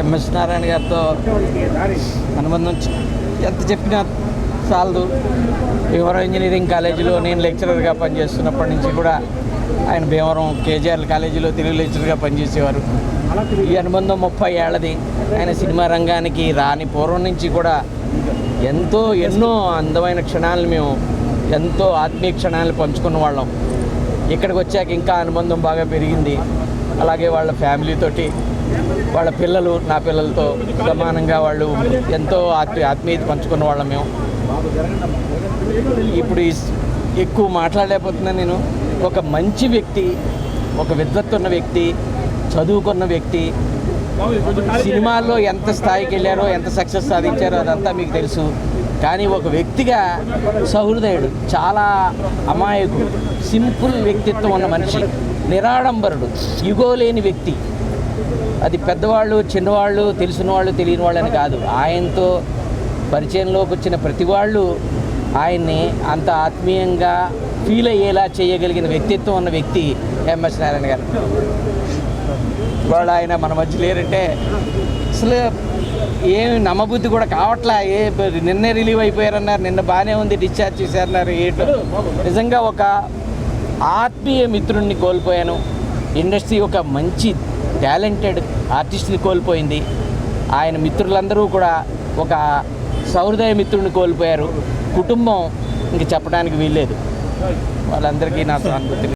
MS Narayana గారితో అనుబంధం ఎంత చెప్పినా చాలదు. భీమవరం ఇంజనీరింగ్ కాలేజీలో నేను లెక్చరర్గా పనిచేస్తున్నప్పటి నుంచి కూడా ఆయన భీమవరం కేజీఆర్ కాలేజీలో తెలుగు లెక్చరర్గా పనిచేసేవారు. ఈ అనుబంధం 30 ఏళ్ళది. ఆయన సినిమా రంగానికి రాని పూర్వం నుంచి కూడా ఎన్నో అందమైన క్షణాలను మేము ఎంతో ఆత్మీయ క్షణాలను పంచుకున్న వాళ్ళం. ఇక్కడికి వచ్చాక ఇంకా అనుబంధం బాగా పెరిగింది. అలాగే వాళ్ళ ఫ్యామిలీతోటి, వాళ్ళ పిల్లలు నా పిల్లలతో సమానంగా వాళ్ళు ఎంతో ఆత్మీయత పంచుకున్న వాళ్ళం మేము. ఇప్పుడు ఎక్కువ మాట్లాడలేకపోతున్నాను నేను. ఒక మంచి వ్యక్తి, ఒక విద్వత్తు ఉన్న వ్యక్తి, చదువుకున్న వ్యక్తి, సినిమాల్లో ఎంత స్థాయికి వెళ్ళారో, ఎంత సక్సెస్ సాధించారో అదంతా మీకు తెలుసు. కానీ ఒక వ్యక్తిగా సహృదయుడు, చాలా అమాయకుడు, సింపుల్ వ్యక్తిత్వం ఉన్న మనిషి, నిరాడంబరుడు, ఇగో లేని వ్యక్తి. అది పెద్దవాళ్ళు, చిన్నవాళ్ళు, తెలిసిన వాళ్ళు, తెలియని వాళ్ళని కాదు. ఆయనతో పరిచయంలోకి వచ్చిన ప్రతి వాళ్ళు ఆయన్ని అంత ఆత్మీయంగా ఫీల్ అయ్యేలా చేయగలిగిన వ్యక్తిత్వం ఉన్న వ్యక్తి ఎంఎస్ నారాయణ గారు. వాళ్ళు ఆయన మన మధ్య లేరంటే అసలు ఏమి నమ్మబుద్ధి కూడా కావట్లా. నిన్నే రిలీవ్ అయిపోయారన్నారు, నిన్న బాగానే ఉంది, డిశ్చార్జ్ చేశారన్నారు. ఏంటో నిజంగా ఒక ఆత్మీయ మిత్రుడిని కోల్పోయాను. ఇండస్ట్రీ ఒక మంచి టాలెంటెడ్ ఆర్టిస్ట్ని కోల్పోయింది. ఆయన మిత్రులందరూ కూడా ఒక సహృదయ మిత్రుడిని కోల్పోయారు. కుటుంబం ఇంక చెప్పడానికి వీల్లేదు. వాళ్ళందరికీ నా సానుభూతి.